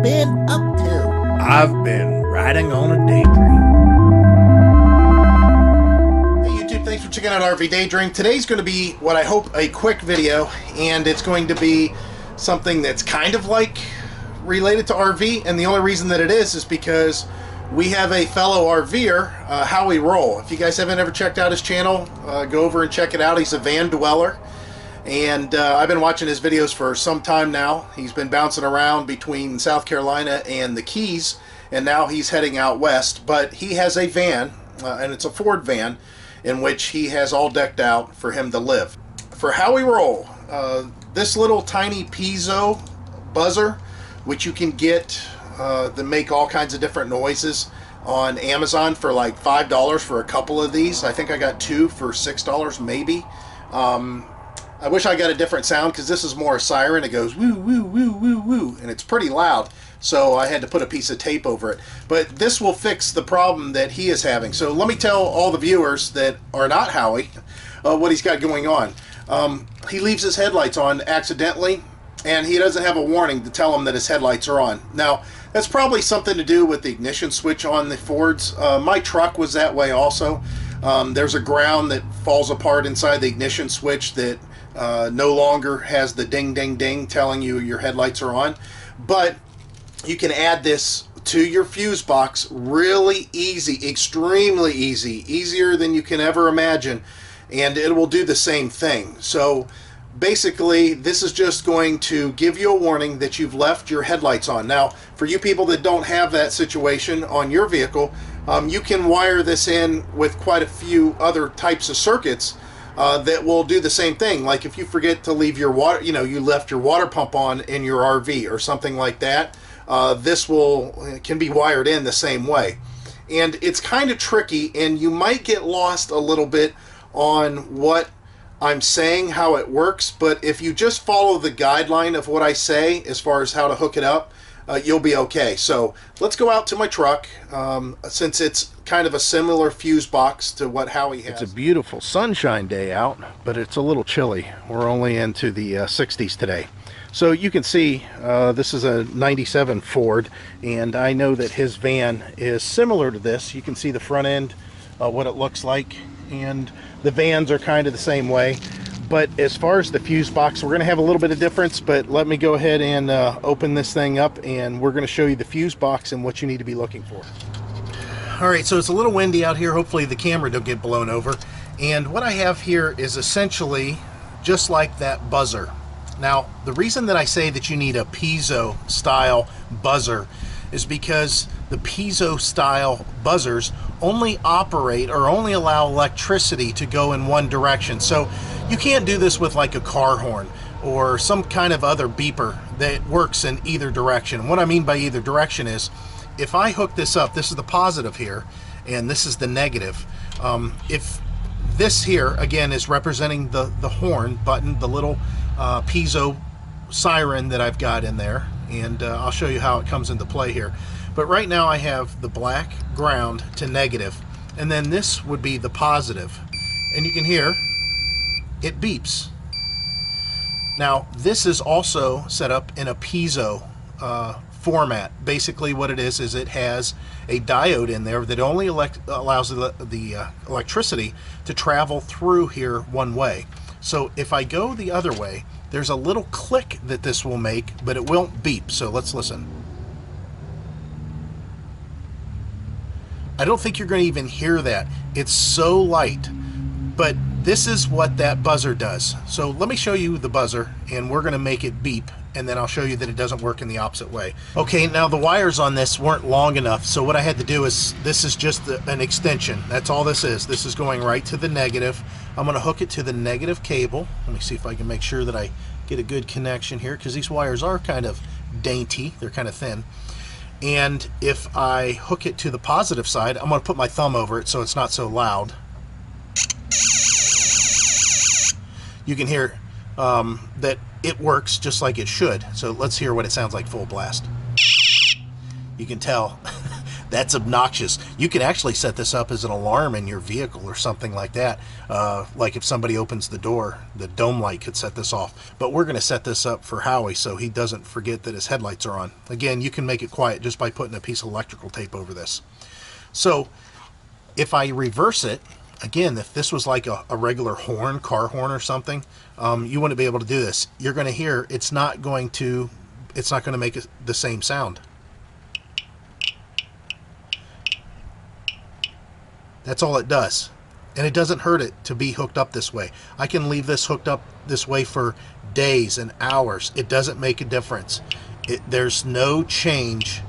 been up to? I've been riding on a daydream. Hey YouTube, thanks for checking out RV Daydream. Today's going to be what I hope a quick video, and it's going to be something that's kind of like related to RV, and the only reason that it is because we have a fellow RVer, How We Roll. If you guys haven't ever checked out his channel, go over and check it out. He's a van dweller, and I've been watching his videos for some time now. He's been bouncing around between South Carolina and the Keys, and now he's heading out west. But he has a van, and it's a Ford van, in which he has all decked out for him to live. For How We Roll, this little tiny piezo buzzer, which you can get that make all kinds of different noises on Amazon for like $5 for a couple of these. I think I got two for $6 maybe. I wish I got a different sound because this is more a siren. It goes woo woo woo woo woo, and it's pretty loud, so I had to put a piece of tape over it. But this will fix the problem that he is having. So let me tell all the viewers that are not Howie what he's got going on. He leaves his headlights on accidentally, and he doesn't have a warning to tell him that his headlights are on. Now, that's probably something to do with the ignition switch on the Fords. My truck was that way also. There's a ground that falls apart inside the ignition switch that no longer has the ding ding ding telling you your headlights are on. But you can add this to your fuse box really easy, extremely easy, easier than you can ever imagine, and it will do the same thing. So basically, this is just going to give you a warning that you've left your headlights on. Now, for you people that don't have that situation on your vehicle, you can wire this in with quite a few other types of circuits that will do the same thing. Like if you forget to leave your water, you left your water pump on in your RV or something like that, this can be wired in the same way. And it's kind of tricky, and you might get lost a little bit on what I'm saying, how it works, but if you just follow the guideline of what I say as far as how to hook it up, you'll be okay. So let's go out to my truck, since it's kind of a similar fuse box to what Howie has. It's a beautiful sunshine day out, but it's a little chilly. We're only into the 60s today. So you can see this is a 97 Ford, and I know that his van is similar to this. You can see the front end, what it looks like, and the vans are kind of the same way. But as far as the fuse box, we're going to have a little bit of difference, but let me go ahead and open this thing up, and we're going to show you the fuse box and what you need to be looking for. Alright, so it's a little windy out here. Hopefully the camera don't get blown over. And what I have here is essentially just like that buzzer. Now, the reason that I say that you need a piezo style buzzer is because the piezo style buzzers only operate or only allow electricity to go in one direction. So you can't do this with like a car horn or some kind of other beeper that works in either direction. What I mean by either direction is, if I hook this up, this is the positive here, and this is the negative. If this here, again, is representing the horn button, the little piezo siren that I've got in there, and I'll show you how it comes into play here. But right now I have the black ground to negative, and then this would be the positive. And you can hear it beeps. Now, this is also set up in a piezo format. Basically what it is it has a diode in there that only allows the electricity to travel through here one way. So if I go the other way, there's a little click that this will make, but it won't beep. So let's listen. I don't think you're going to even hear that. It's so light. But this is what that buzzer does. So let me show you the buzzer, and we're going to make it beep, and then I'll show you that it doesn't work in the opposite way. Okay, now the wires on this weren't long enough, so what I had to do is, this is just an extension. That's all this is. This is going right to the negative. I'm going to hook it to the negative cable. Let me see if I can make sure that I get a good connection here, because these wires are kind of dainty. They're kind of thin. And if I hook it to the positive side, I'm going to put my thumb over it so it's not so loud. You can hear that it works just like it should. So let's hear what it sounds like full blast. You can tell That's obnoxious. You can actually set this up as an alarm in your vehicle or something like that. Like if somebody opens the door, the dome light could set this off. But we're going to set this up for Howie so he doesn't forget that his headlights are on. Again, you can make it quiet just by putting a piece of electrical tape over this. So if I reverse it, again, if this was like a regular horn, car horn or something, you wouldn't be able to do this. You're going to hear it's not going to make the same sound. That's all it does. And it doesn't hurt it to be hooked up this way. I can leave this hooked up this way for days and hours. It doesn't make a difference. There's no change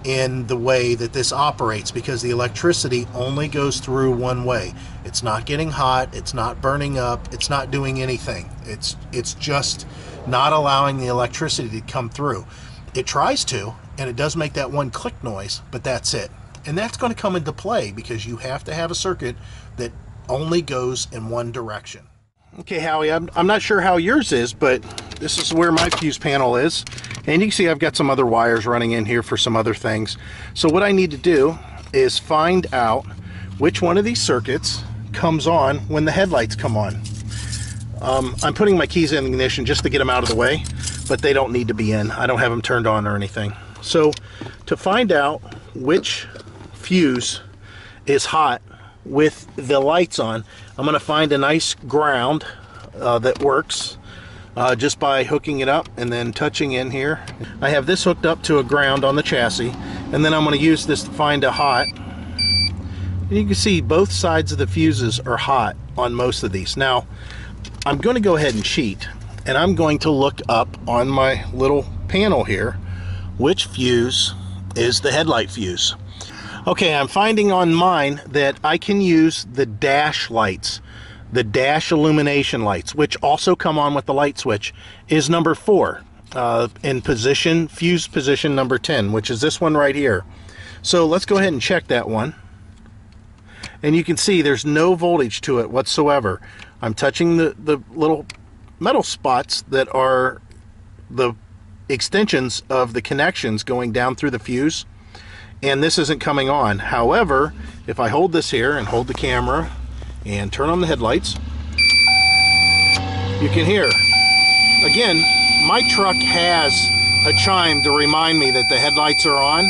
in the way that this operates because the electricity only goes through one way. It's not getting hot, it's not burning up, it's not doing anything. It's just not allowing the electricity to come through. It tries to, and it does make that one click noise, but that's it. And that's going to come into play because you have to have a circuit that only goes in one direction. Okay, Howie, I'm not sure how yours is, but this is where my fuse panel is. And you can see I've got some other wires running in here for some other things. So what I need to do is find out which one of these circuits comes on when the headlights come on. I'm putting my keys in ignition just to get them out of the way, but they don't need to be in. I don't have them turned on or anything. So to find out which fuse is hot with the lights on, I'm going to find a nice ground that works just by hooking it up and then touching in here. I have this hooked up to a ground on the chassis, and then I'm going to use this to find a hot. And you can see both sides of the fuses are hot on most of these. Now I'm going to go ahead and cheat, and I'm going to look up on my little panel here which fuse is the headlight fuse. Okay, I'm finding on mine that I can use the dash lights, the dash illumination lights, which also come on with the light switch, is number 4 in position, fuse position number 10, which is this one right here. So let's go ahead and check that one. And you can see there's no voltage to it whatsoever. I'm touching the little metal spots that are the extensions of the connections going down through the fuse, and this isn't coming on. However, if I hold this here and hold the camera and turn on the headlights, you can hear. Again, my truck has a chime to remind me that the headlights are on,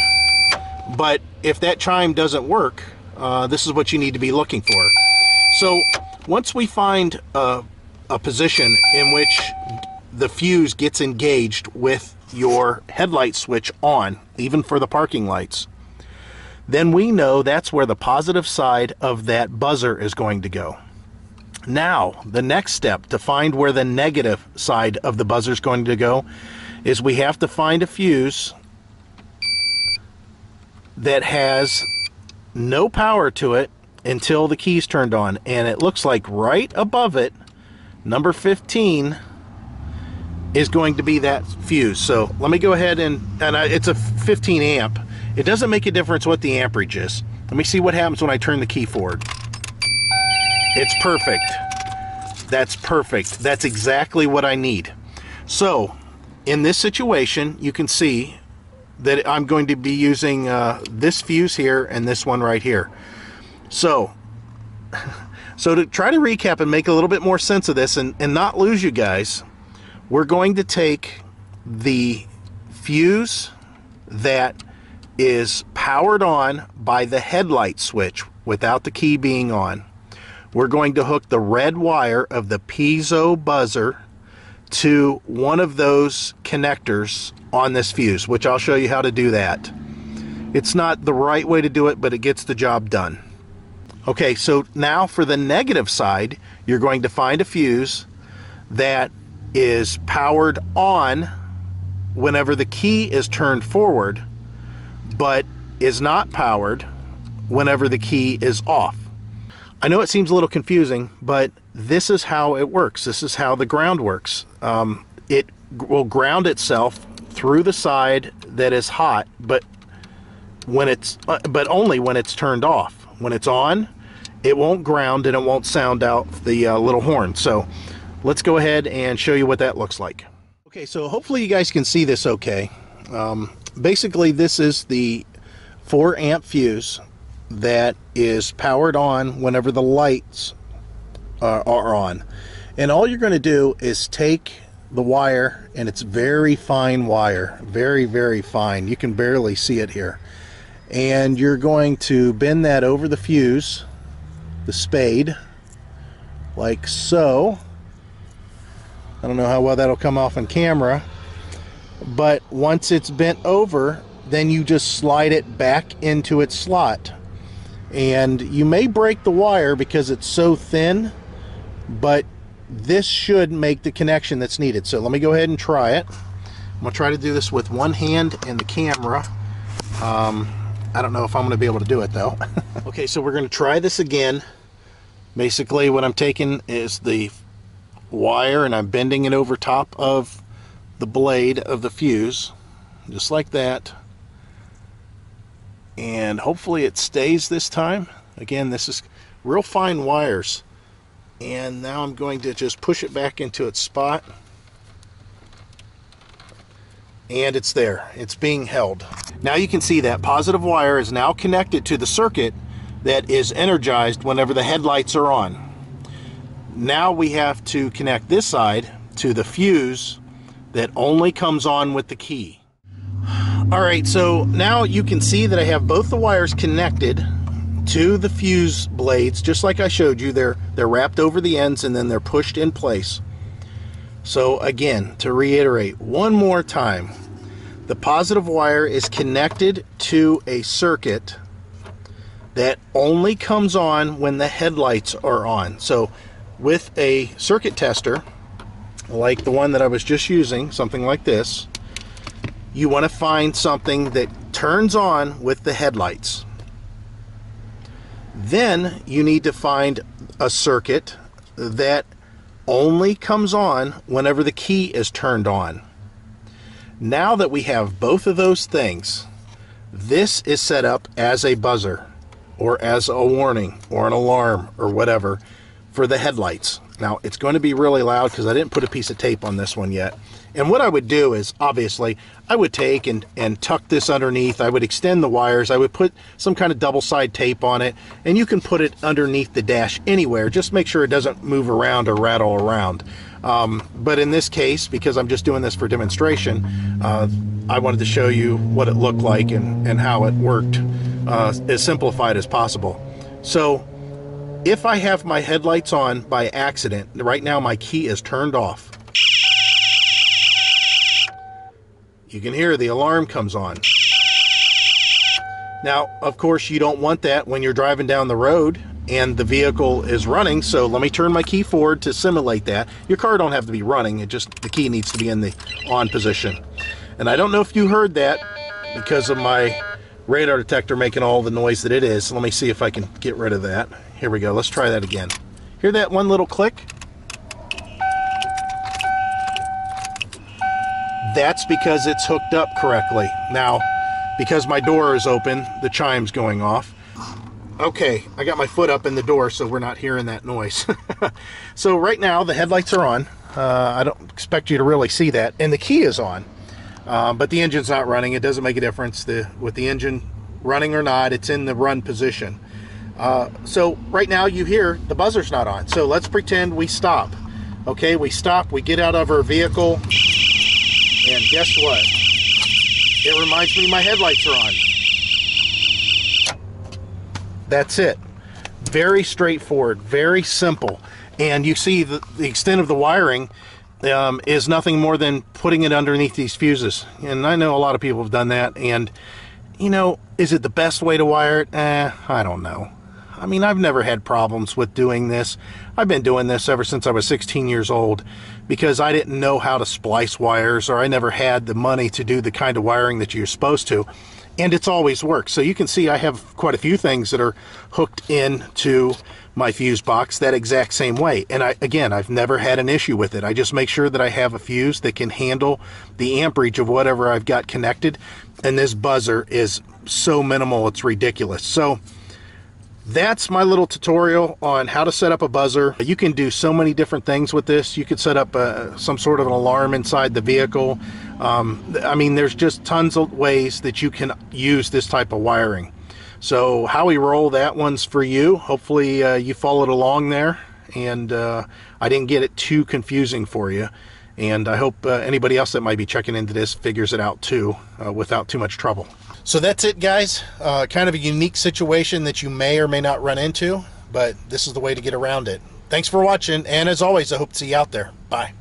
but if that chime doesn't work, this is what you need to be looking for. So once we find a position in which the fuse gets engaged with your headlight switch on, even for the parking lights, then we know that's where the positive side of that buzzer is going to go. Now, the next step to find where the negative side of the buzzer is going to go is we have to find a fuse that has no power to it until the key's turned on, and it looks like right above it, number 15 is going to be that fuse. So let me go ahead and it's a 15 amp. It doesn't make a difference what the amperage is. Let me see what happens when I turn the key forward. It's perfect. That's perfect. That's exactly what I need. So in this situation, you can see that I'm going to be using this fuse here and this one right here. So to try to recap and make a little bit more sense of this and not lose you guys, we're going to take the fuse that is powered on by the headlight switch without the key being on. We're going to hook the red wire of the piezo buzzer to one of those connectors on this fuse, which I'll show you how to do that. It's not the right way to do it, but it gets the job done. Okay, so now for the negative side, you're going to find a fuse that is powered on whenever the key is turned forward, but is not powered whenever the key is off. I know it seems a little confusing, but this is how it works. This is how the ground works. It will ground itself through the side that is hot, but only when it's turned off. When it's on, it won't ground and it won't sound out the little horn. So let's go ahead and show you what that looks like. Okay, so hopefully you guys can see this okay. Basically, this is the 4 amp fuse that is powered on whenever the lights are on. And all you're going to do is take the wire, and it's very fine wire, very, very fine. You can barely see it here. And you're going to bend that over the fuse, the spade, like so. I don't know how well that'll come off on camera, but once it's bent over, then you just slide it back into its slot. And you may break the wire because it's so thin, but this should make the connection that's needed. So let me go ahead and try it. I'm gonna try to do this with one hand and the camera. I don't know if I'm gonna be able to do it though. Okay, so we're gonna try this again. Basically what I'm taking is the wire and I'm bending it over top of the blade of the fuse, just like that. And hopefully it stays this time. Again, this is real fine wires. And now I'm going to just push it back into its spot. And it's there. It's being held. Now you can see that positive wire is now connected to the circuit that is energized whenever the headlights are on. Now we have to connect this side to the fuse that only comes on with the key. Alright, so now you can see that I have both the wires connected to the fuse blades, just like I showed you. They're wrapped over the ends and then they're pushed in place. So again, to reiterate one more time, the positive wire is connected to a circuit that only comes on when the headlights are on. So with a circuit tester, like the one that I was just using, something like this, you want to find something that turns on with the headlights. Then you need to find a circuit that only comes on whenever the key is turned on. Now that we have both of those things, this is set up as a buzzer or as a warning or an alarm or whatever for the headlights. Now it's going to be really loud because I didn't put a piece of tape on this one yet. And what I would do is, obviously, I would take and tuck this underneath. I would extend the wires. I would put some kind of double-side tape on it. And you can put it underneath the dash anywhere. Just make sure it doesn't move around or rattle around. But in this case, because I'm just doing this for demonstration, I wanted to show you what it looked like and how it worked as simplified as possible. So if I have my headlights on by accident, right now my key is turned off. You can hear the alarm comes on. Now, of course, you don't want that when you're driving down the road and the vehicle is running, so let me turn my key forward to simulate that. Your car don't have to be running, the key needs to be in the on position. And I don't know if you heard that because of my radar detector making all the noise that it is. So let me see if I can get rid of that. Here we go, let's try that again. Hear that one little click? That's because it's hooked up correctly. Now, because my door is open, the chime's going off. Okay, I got my foot up in the door so we're not hearing that noise. So right now the headlights are on. I don't expect you to really see that. And the key is on, but the engine's not running. It doesn't make a difference with the engine running or not. It's in the run position. So right now you hear the buzzer's not on. So let's pretend we stop. Okay, we stop, we get out of our vehicle. And guess what? It reminds me my headlights are on. That's it. Very straightforward, very simple. And you see the extent of the wiring is nothing more than putting it underneath these fuses. And I know a lot of people have done that. And, you know, is it the best way to wire it? I don't know. I mean, I've never had problems with doing this. I've been doing this ever since I was 16 years old because I didn't know how to splice wires, or I never had the money to do the kind of wiring that you're supposed to. And it's always worked. So you can see I have quite a few things that are hooked into my fuse box that exact same way. And again, I've never had an issue with it. I just make sure that I have a fuse that can handle the amperage of whatever I've got connected. And this buzzer is so minimal, it's ridiculous. So that's my little tutorial on how to set up a buzzer. You can do so many different things with this. You could set up some sort of an alarm inside the vehicle. I mean, there's just tons of ways that you can use this type of wiring. So how we roll, that one's for you. Hopefully you followed along there, and I didn't get it too confusing for you. And I hope anybody else that might be checking into this figures it out too, without too much trouble. So that's it, guys. Kind of a unique situation that you may or may not run into, but this is the way to get around it. Thanks for watching, and as always, I hope to see you out there. Bye.